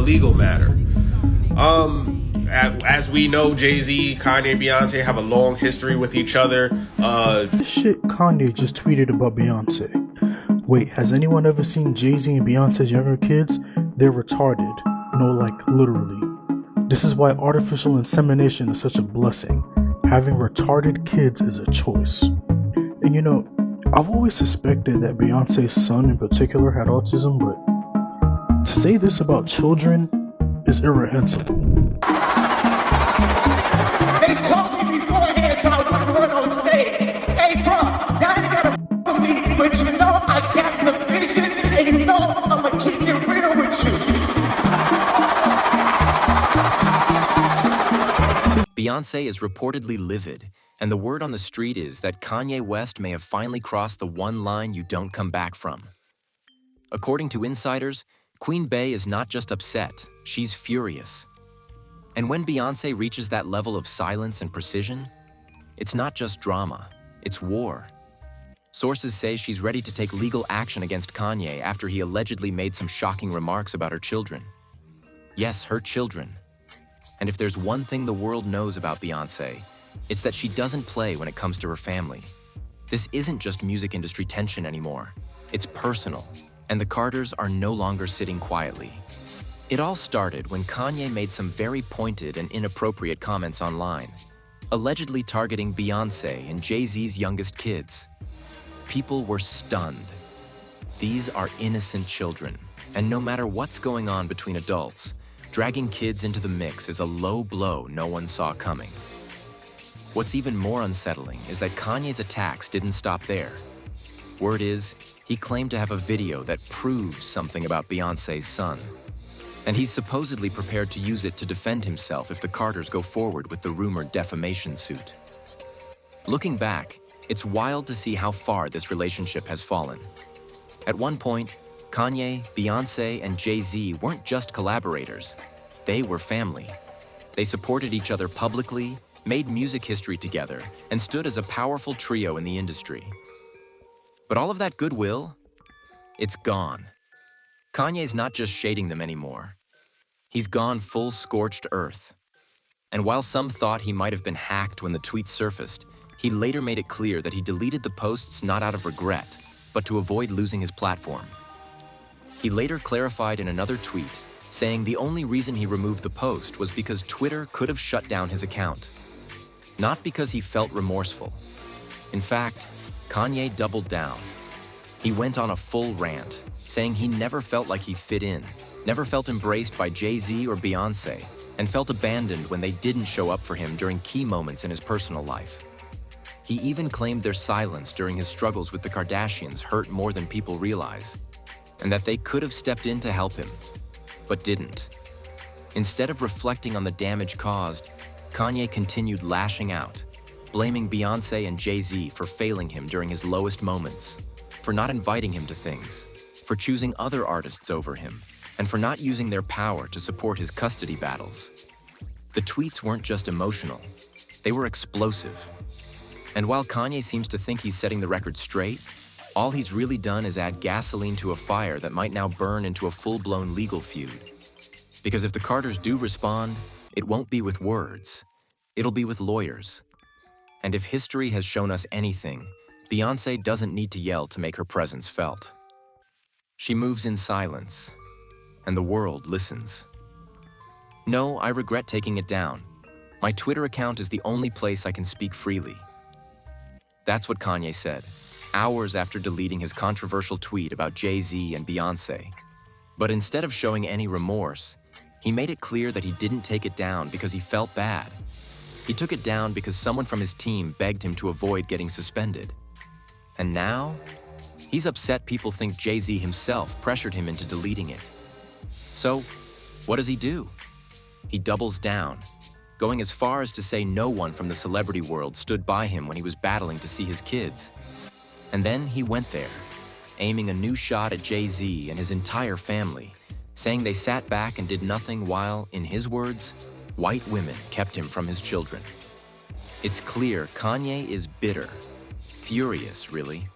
a legal matter. As we know, Jay-Z, Kanye, and Beyonce have a long history with each other. This shit Kanye just tweeted about Beyonce. Wait, has anyone ever seen Jay-Z and Beyonce's younger kids? They're retarded. No, like, literally. This is why artificial insemination is such a blessing. Having retarded kids is a choice. And you know, I've always suspected that Beyonce's son in particular had autism, but to say this about children is irreprehensible. They told me beforehand so I wouldn't run on stage. Hey bro, y'all ain't gotta f with me, but you know I got the vision and you know I'ma keep it real with you. Beyonce is reportedly livid, and the word on the street is that Kanye West may have finally crossed the one line you don't come back from. According to insiders, Queen Bey is not just upset, she's furious. And when Beyonce reaches that level of silence and precision, it's not just drama, it's war. Sources say she's ready to take legal action against Kanye after he allegedly made some shocking remarks about her children. Yes, her children. And if there's one thing the world knows about Beyonce, it's that she doesn't play when it comes to her family. This isn't just music industry tension anymore. It's personal, and the Carters are no longer sitting quietly. It all started when Kanye made some very pointed and inappropriate comments online, allegedly targeting Beyonce and Jay-Z's youngest kids. People were stunned. These are innocent children, and no matter what's going on between adults, dragging kids into the mix is a low blow no one saw coming. What's even more unsettling is that Kanye's attacks didn't stop there. Word is, he claimed to have a video that proves something about Beyonce's son. And he's supposedly prepared to use it to defend himself if the Carters go forward with the rumored defamation suit. Looking back, it's wild to see how far this relationship has fallen. At one point, Kanye, Beyonce, and Jay-Z weren't just collaborators, they were family. They supported each other publicly, made music history together, and stood as a powerful trio in the industry. But all of that goodwill, it's gone. Kanye's not just shading them anymore. He's gone full scorched earth. And while some thought he might have been hacked when the tweet surfaced, he later made it clear that he deleted the posts not out of regret, but to avoid losing his platform. He later clarified in another tweet, saying the only reason he removed the post was because Twitter could have shut down his account. Not because he felt remorseful. In fact, Kanye doubled down. He went on a full rant, saying he never felt like he fit in, never felt embraced by Jay-Z or Beyonce, and felt abandoned when they didn't show up for him during key moments in his personal life. He even claimed their silence during his struggles with the Kardashians hurt more than people realize, and that they could have stepped in to help him, but didn't. Instead of reflecting on the damage caused, Kanye continued lashing out, blaming Beyonce and Jay-Z for failing him during his lowest moments, for not inviting him to things, for choosing other artists over him, and for not using their power to support his custody battles. The tweets weren't just emotional, they were explosive. And while Kanye seems to think he's setting the record straight, all he's really done is add gasoline to a fire that might now burn into a full-blown legal feud. Because if the Carters do respond, it won't be with words, it'll be with lawyers. And if history has shown us anything, Beyonce doesn't need to yell to make her presence felt. She moves in silence, and the world listens. No, I regret taking it down. My Twitter account is the only place I can speak freely. That's what Kanye said, hours after deleting his controversial tweet about Jay-Z and Beyonce. But instead of showing any remorse, he made it clear that he didn't take it down because he felt bad. He took it down because someone from his team begged him to avoid getting suspended. And now, he's upset people think Jay-Z himself pressured him into deleting it. So, what does he do? He doubles down, going as far as to say no one from the celebrity world stood by him when he was battling to see his kids. And then he went there, aiming a new shot at Jay-Z and his entire family, saying they sat back and did nothing while, in his words, white women kept him from his children. It's clear Kanye is bitter, furious really,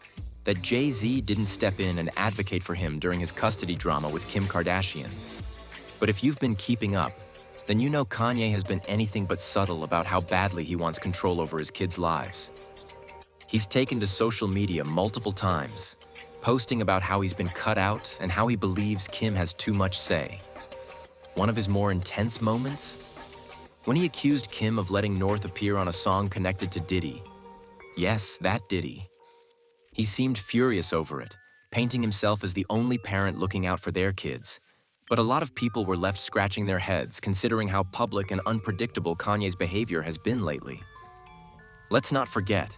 that Jay-Z didn't step in and advocate for him during his custody drama with Kim Kardashian. But if you've been keeping up, then you know Kanye has been anything but subtle about how badly he wants control over his kids' lives. He's taken to social media multiple times, posting about how he's been cut out and how he believes Kim has too much say. One of his more intense moments? When he accused Kim of letting North appear on a song connected to Diddy. Yes, that Diddy. He seemed furious over it, painting himself as the only parent looking out for their kids. But a lot of people were left scratching their heads considering how public and unpredictable Kanye's behavior has been lately. Let's not forget,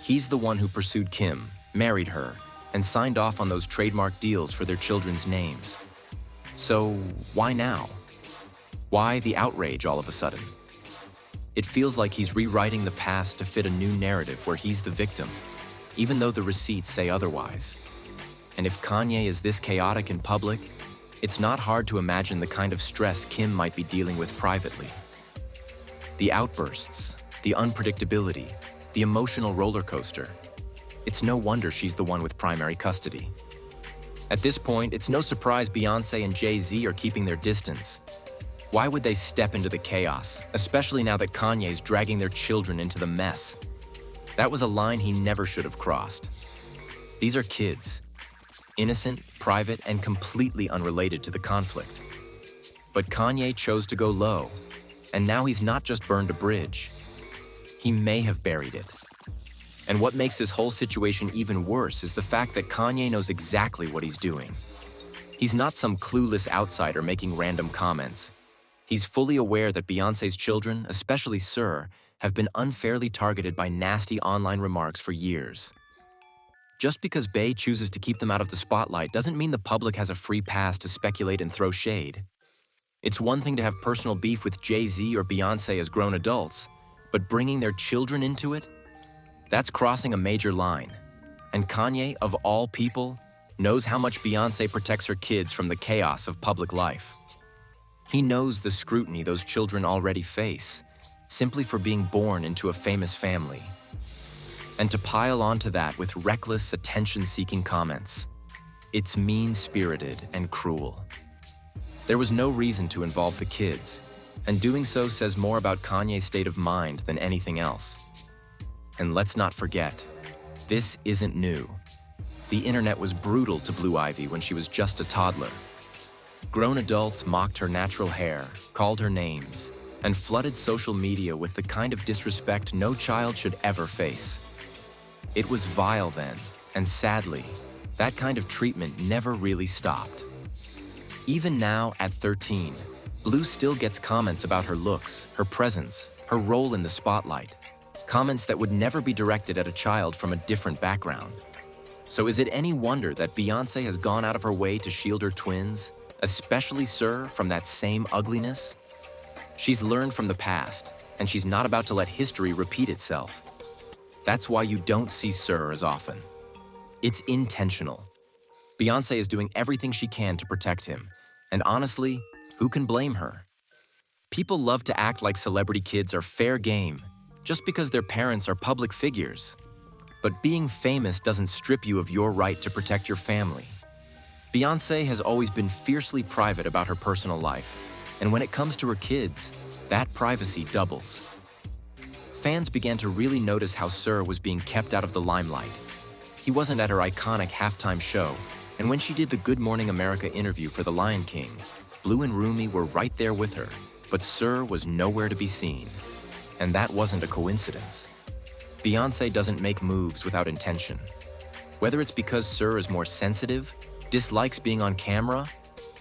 he's the one who pursued Kim, married her, and signed off on those trademark deals for their children's names. So why now? Why the outrage all of a sudden? It feels like he's rewriting the past to fit a new narrative where he's the victim, even though the receipts say otherwise. And if Kanye is this chaotic in public, it's not hard to imagine the kind of stress Kim might be dealing with privately. The outbursts, the unpredictability, the emotional roller coaster. It's no wonder she's the one with primary custody. At this point, it's no surprise Beyoncé and Jay-Z are keeping their distance. Why would they step into the chaos, especially now that Kanye's dragging their children into the mess? That was a line he never should have crossed. These are kids, innocent, private, and completely unrelated to the conflict. But Kanye chose to go low, and now he's not just burned a bridge. He may have buried it. And what makes this whole situation even worse is the fact that Kanye knows exactly what he's doing. He's not some clueless outsider making random comments. He's fully aware that Beyoncé's children, especially Sir, have been unfairly targeted by nasty online remarks for years. Just because Bey chooses to keep them out of the spotlight doesn't mean the public has a free pass to speculate and throw shade. It's one thing to have personal beef with Jay-Z or Beyoncé as grown adults, but bringing their children into it? That's crossing a major line. And Kanye, of all people, knows how much Beyoncé protects her kids from the chaos of public life. He knows the scrutiny those children already face, simply for being born into a famous family. And to pile onto that with reckless, attention-seeking comments, it's mean-spirited and cruel. There was no reason to involve the kids, and doing so says more about Kanye's state of mind than anything else. And let's not forget, this isn't new. The internet was brutal to Blue Ivy when she was just a toddler. Grown adults mocked her natural hair, called her names, and flooded social media with the kind of disrespect no child should ever face. It was vile then, and sadly, that kind of treatment never really stopped. Even now, at 13, Blue still gets comments about her looks, her presence, her role in the spotlight. Comments that would never be directed at a child from a different background. So is it any wonder that Beyoncé has gone out of her way to shield her twins, especially Sir, from that same ugliness? She's learned from the past, and she's not about to let history repeat itself. That's why you don't see Sir as often. It's intentional. Beyoncé is doing everything she can to protect him, and honestly, who can blame her? People love to act like celebrity kids are fair game, just because their parents are public figures. But being famous doesn't strip you of your right to protect your family. Beyoncé has always been fiercely private about her personal life, and when it comes to her kids, that privacy doubles. Fans began to really notice how Sir was being kept out of the limelight. He wasn't at her iconic halftime show, and when she did the Good Morning America interview for The Lion King, Blue and Rumi were right there with her, but Sir was nowhere to be seen. And that wasn't a coincidence. Beyoncé doesn't make moves without intention. Whether it's because Sir is more sensitive, dislikes being on camera,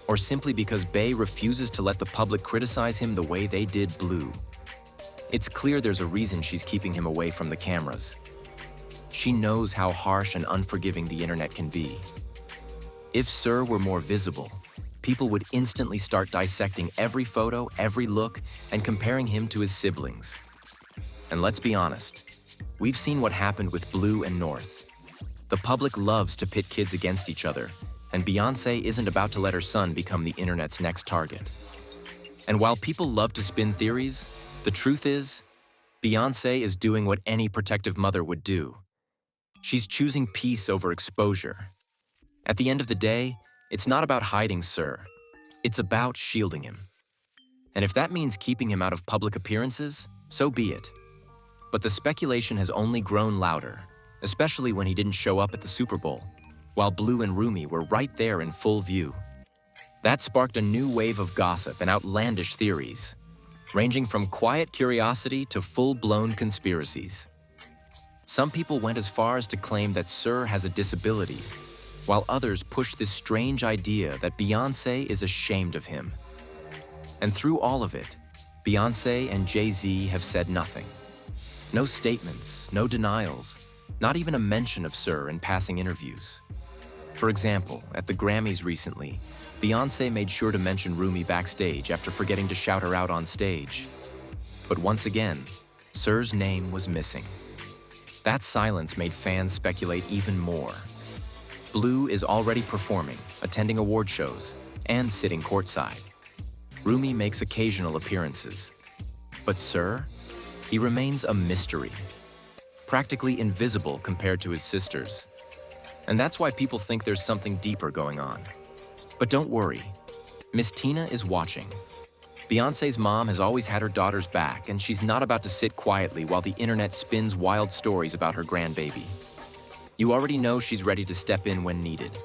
or simply because Bey refuses to let the public criticize him the way they did Blue. It's clear there's a reason she's keeping him away from the cameras. She knows how harsh and unforgiving the internet can be. If Sir were more visible, people would instantly start dissecting every photo, every look, and comparing him to his siblings. And let's be honest, we've seen what happened with Blue and North. The public loves to pit kids against each other, and Beyoncé isn't about to let her son become the internet's next target. And while people love to spin theories, the truth is, Beyoncé is doing what any protective mother would do. She's choosing peace over exposure. At the end of the day, it's not about hiding Sir. It's about shielding him. And if that means keeping him out of public appearances, so be it. But the speculation has only grown louder, especially when he didn't show up at the Super Bowl, while Blue and Rumi were right there in full view. That sparked a new wave of gossip and outlandish theories, ranging from quiet curiosity to full-blown conspiracies. Some people went as far as to claim that Sir has a disability, while others pushed this strange idea that Beyoncé is ashamed of him. And through all of it, Beyoncé and Jay-Z have said nothing. No statements, no denials, not even a mention of Sir in passing interviews. For example, at the Grammys recently, Beyoncé made sure to mention Rumi backstage after forgetting to shout her out on stage. But once again, Sir's name was missing. That silence made fans speculate even more. Blue is already performing, attending award shows, and sitting courtside. Rumi makes occasional appearances. But Sir, he remains a mystery, practically invisible compared to his sisters. And that's why people think there's something deeper going on. But don't worry, Miss Tina is watching. Beyoncé's mom has always had her daughter's back, and she's not about to sit quietly while the internet spins wild stories about her grandbaby. You already know she's ready to step in when needed,